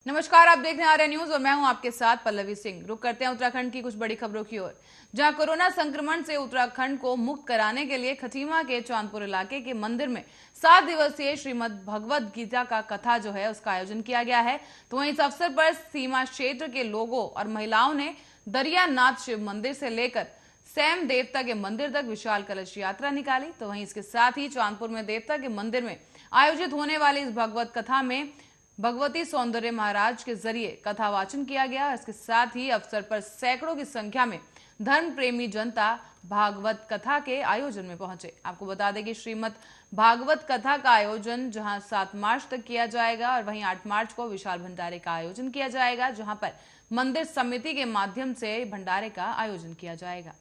नमस्कार, आप देख रहे हैं न्यूज और मैं हूं आपके साथ पल्लवी सिंह। रुक करते हैं उत्तराखंड की कुछ बड़ी खबरों की ओर, जहां कोरोना संक्रमण से उत्तराखंड को मुक्त कराने के लिए खटीमा के चांदपुर इलाके के मंदिर में 7 दिवसीय श्रीमद् भगवद गीता का कथा जो है उसका आयोजन किया गया है। तो वहीं इस अवसर पर सीमा क्षेत्र के लोगों और महिलाओं ने दरियानाथ शिव मंदिर से लेकर सैम देवता के मंदिर तक विशाल कलश यात्रा निकाली। तो वहीं इसके साथ ही चांदपुर में देवता के मंदिर में आयोजित होने वाली इस भगवत कथा में भगवती सौंदर्य महाराज के जरिए कथा वाचन किया गया। इसके साथ ही अवसर पर सैकड़ों की संख्या में धर्म प्रेमी जनता भागवत कथा के आयोजन में पहुंचे। आपको बता दें कि श्रीमद् भागवत कथा का आयोजन जहां 7 मार्च तक किया जाएगा और वहीं 8 मार्च को विशाल भंडारे का आयोजन किया जाएगा, जहां पर मंदिर समिति के माध्यम से भंडारे का आयोजन किया जाएगा।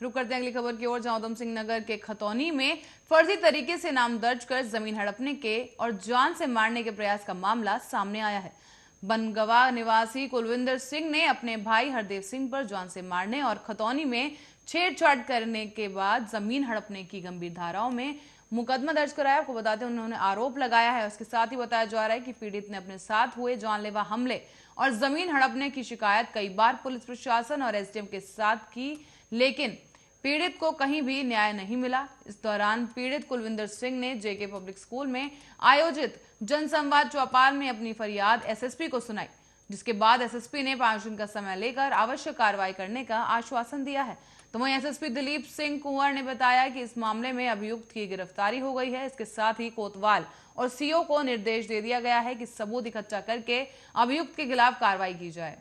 रुक करते हैं अगली खबर की ओर, जहां उधम सिंह नगर के खतौनी में फर्जी तरीके से नाम दर्ज कर जमीन हड़पने के और जान से मारने के प्रयास का मामला सामने आया है। बनगवा निवासी कुलविंदर सिंह ने अपने भाई हरदेव सिंह पर जान से मारने और खतौनी में छेड़छाड़ करने के बाद जमीन हड़पने की गंभीर धाराओं में मुकदमा दर्ज कराया। आपको बताते हैं उन्होंने आरोप लगाया है। उसके साथ ही बताया जा रहा है कि पीड़ित ने अपने साथ हुए जानलेवा हमले और जमीन हड़पने की शिकायत कई बार पुलिस प्रशासन और एसडीएम के साथ की, लेकिन पीड़ित को कहीं भी न्याय नहीं मिला। इस दौरान पीड़ित कुलविंदर सिंह ने जेके पब्लिक स्कूल में आयोजित जनसंवाद चौपाल में अपनी फरियाद एसएसपी को सुनाई, जिसके बाद एसएसपी ने 5 दिन का समय लेकर आवश्यक कार्रवाई करने का आश्वासन दिया है। तो वहीं एसएसपी दिलीप सिंह कुंवर ने बताया कि इस मामले में अभियुक्त की गिरफ्तारी हो गई है। इसके साथ ही कोतवाल और सीओ को निर्देश दे दिया गया है कि सबूत इकट्ठा करके अभियुक्त के खिलाफ कार्रवाई की जाए।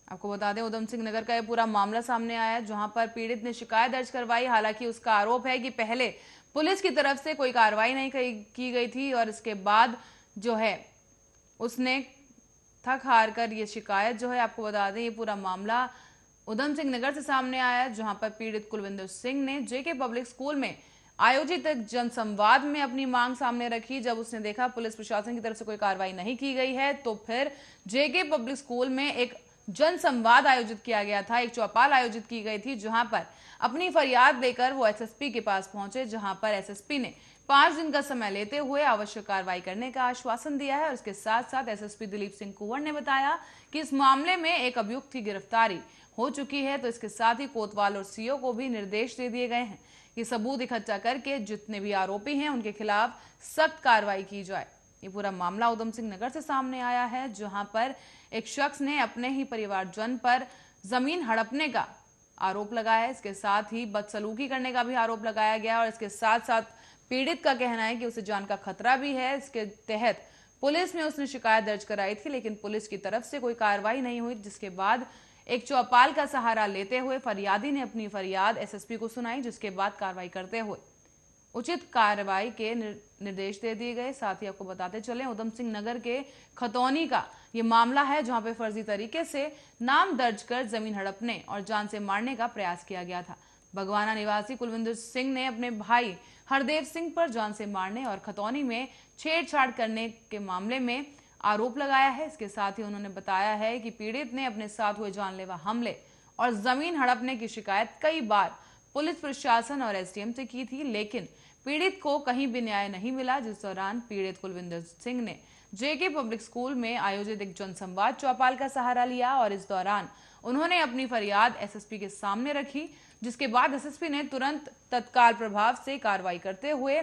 आपको बता दें उधम सिंह नगर का यह पूरा मामला सामने आया है, जहां पर पीड़ित ने शिकायत दर्ज करवाई। हालांकि उसका आरोप है कि पहले पुलिस की तरफ से कोई कार्रवाई नहीं की गई थी और इसके बाद जो है उसने थक हार कर ये शिकायत जो है, आपको बता दें ये पूरा मामला उधम सिंह नगर से सामने आया है, जहां पर पीड़ित कुलविंदर सिंह ने जेके पब्लिक स्कूल में आयोजित एक जनसंवाद में अपनी मांग सामने रखी। जब उसने देखा पुलिस प्रशासन की तरफ से कोई कार्रवाई नहीं की गई है, तो फिर जेके पब्लिक स्कूल में एक जनसंवाद आयोजित किया गया था, एक चौपाल आयोजित की गई थी, जहां पर अपनी फरियाद लेकर वो एसएसपी के पास पहुंचे, जहां पर एसएसपी ने 5 दिन का समय लेते हुए आवश्यक कार्रवाई करने का आश्वासन दिया है। और इसके साथ साथ एसएसपी दिलीप सिंह कुंवर ने बताया कि इस मामले में एक अभियुक्त की गिरफ्तारी हो चुकी है। तो इसके साथ ही कोतवाल और सीओ को भी निर्देश दे दिए गए हैं कि सबूत इकट्ठा करके जितने भी आरोपी हैं उनके खिलाफ सख्त कार्रवाई की जाए। ये पूरा मामला उधम सिंह नगर से सामने आया है, जहां पर एक शख्स ने अपने ही परिवारजन पर जमीन हड़पने का आरोप लगाया है। इसके साथ ही बदसलूकी करने का भी आरोप लगाया गया और इसके साथ साथ पीड़ित का कहना है कि उसे जान का खतरा भी है। इसके तहत पुलिस में उसने शिकायत दर्ज कराई थी, लेकिन पुलिस की तरफ से कोई कार्रवाई नहीं हुई, जिसके बाद एक चौपाल का सहारा लेते हुए फरियादी ने अपनी फरियाद एसएसपी को सुनाई, जिसके बाद कार्रवाई करते हुए उचित कार्रवाई के निर्देश दे दिए गए। साथ ही आपको बताते चले उधम सिंह नगर के खतौनी का ये मामला है, जहां पे फर्जी तरीके से नाम दर्ज कर जमीन हड़पने और जान से मारने का प्रयास किया गया था। भगवाना निवासी कुलविंदर सिंह ने अपने भाई हरदेव सिंह पर जान से मारने और खतौनी में छेड़छाड़ करने के मामले में आरोप लगाया है। इसके साथ ही उन्होंने बताया है कि पीड़ित ने अपने साथ हुए जानलेवा हमले और जमीन हड़पने की शिकायत कई बार पुलिस प्रशासन और एसडीएम से की थी, लेकिन पीड़ित को कहीं भी न्याय नहीं मिला। जिस दौरान पीड़ित कुलविंदर सिंह ने जेके पब्लिक स्कूल में आयोजित एक जनसंवाद चौपाल का सहारा लिया और इस दौरान उन्होंने अपनी फरियाद एसएसपी के सामने रखी, जिसके बाद एसएसपी ने तुरंत तत्काल प्रभाव से कार्रवाई करते हुए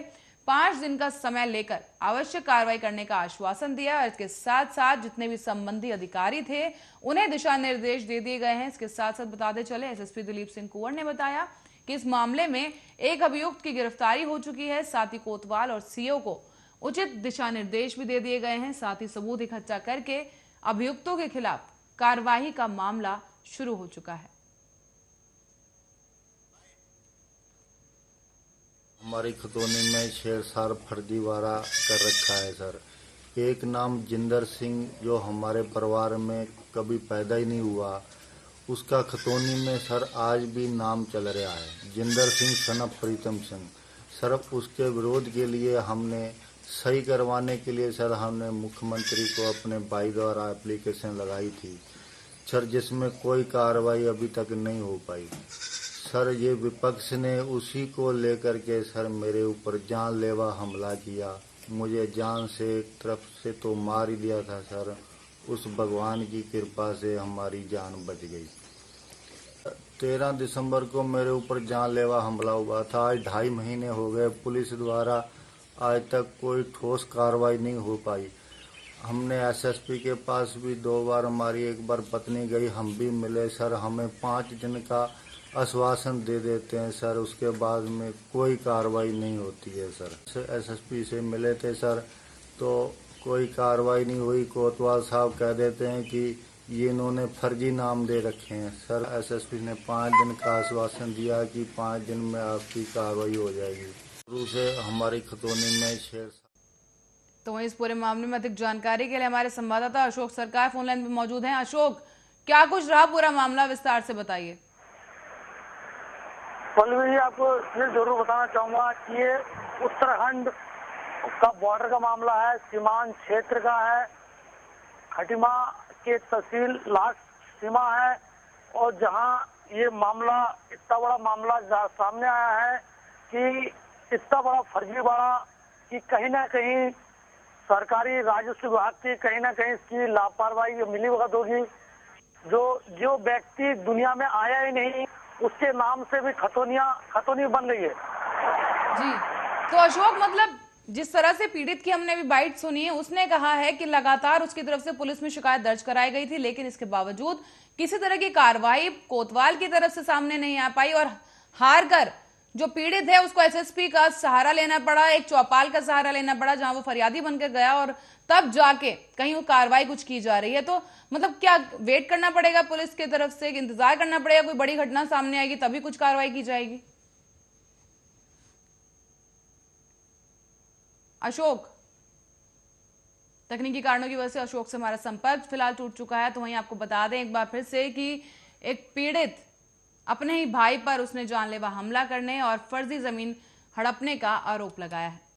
5 दिन का समय लेकर आवश्यक कार्रवाई करने का आश्वासन दिया। और इसके साथ साथ जितने भी संबंधी अधिकारी थे उन्हें दिशा निर्देश दे दिए गए हैं। इसके साथ साथ बताते चले एसएसपी दिलीप सिंह कुंवर ने बताया कि इस मामले में एक अभियुक्त की गिरफ्तारी हो चुकी है। साथ ही कोतवाल और सीओ को उचित दिशा निर्देश भी दे दिए गए हैं। साथ ही सबूत इकट्ठा करके अभियुक्तों के खिलाफ कार्यवाही का मामला शुरू हो चुका है। हमारी खतौनी में छेड़छाड़ फर्जीवाड़ा कर रखा है सर। एक नाम जिंदर सिंह जो हमारे परिवार में कभी पैदा ही नहीं हुआ, उसका खतौनी में सर आज भी नाम चल रहा है, Jinder Singh son of Pritam Singh. Sir उसके विरोध के लिए हमने सही करवाने के लिए सर हमने मुख्यमंत्री को अपने भाई द्वारा एप्लीकेशन लगाई थी सर, जिसमें कोई कार्रवाई अभी तक नहीं हो पाई सर। ये विपक्ष ने उसी को लेकर के सर मेरे ऊपर जानलेवा हमला किया। मुझे जान से एक तरफ से तो मार ही दिया था सर, उस भगवान की कृपा से हमारी जान बच गई। 13 दिसंबर को मेरे ऊपर जानलेवा हमला हुआ था। आज 2.5 महीने हो गए, पुलिस द्वारा आज तक कोई ठोस कार्रवाई नहीं हो पाई। हमने एसएसपी के पास भी 2 बार, हमारी एक बार पत्नी गई, हम भी मिले सर। हमें 5 दिन का आश्वासन दे देते हैं सर, उसके बाद में कोई कार्रवाई नहीं होती है सर। एसएसपी से मिले थे सर, तो कोई कार्रवाई नहीं हुई। कोतवाल साहब कह देते हैं कि ये इन्होंने फर्जी नाम दे रखे हैं सर। एसएसपी ने 5 दिन का आश्वासन दिया कि 5 दिन में आपकी कार्रवाई हो जाएगी। शुरू से हमारी खतौनी में शेर। तो इस पूरे मामले में अधिक जानकारी के लिए हमारे संवाददाता अशोक सरकार फोन लाइन पर मौजूद हैं। अशोक, क्या कुछ रहा पूरा मामला, विस्तार से बताइए। पल्लवी जी, आपको ये जरूर बताना चाहूंगा कि ये उत्तराखंड का बॉर्डर का मामला है, सीमांत क्षेत्र का है, खटीमा के तहसील लास्ट सीमा है। और जहां ये मामला, इतना बड़ा मामला सामने आया है कि इतना बड़ा फर्जीवाड़ा कि कहीं ना कहीं सरकारी राजस्व विभाग की कहीं ना कहीं इसकी लापरवाही मिली भगत होगी। जो व्यक्ति दुनिया में आया ही नहीं, उसके नाम से भी खतौनी बन रही है। जी, तो अशोक, मतलब जिस तरह से पीड़ित की हमने अभी बाइट सुनी है, उसने कहा है कि लगातार उसकी तरफ से पुलिस में शिकायत दर्ज कराई गई थी, लेकिन इसके बावजूद किसी तरह की कार्रवाई कोतवाल की तरफ से सामने नहीं आ पाई और हार कर जो पीड़ित है उसको एसएसपी का सहारा लेना पड़ा, एक चौपाल का सहारा लेना पड़ा, जहां वो फरियादी बनकर गया और तब जाके कहीं वो कार्रवाई कुछ की जा रही है। तो मतलब क्या वेट करना पड़ेगा पुलिस की तरफ से, इंतजार करना पड़ेगा, कोई बड़ी घटना सामने आएगी तभी कुछ कार्रवाई की जाएगी? अशोक, तकनीकी कारणों की वजह से अशोक से हमारा संपर्क फिलहाल टूट चुका है। तो वहीं आपको बता दें एक बार फिर से कि एक पीड़ित अपने ही भाई पर उसने जानलेवा हमला करने और फर्जी जमीन हड़पने का आरोप लगाया है।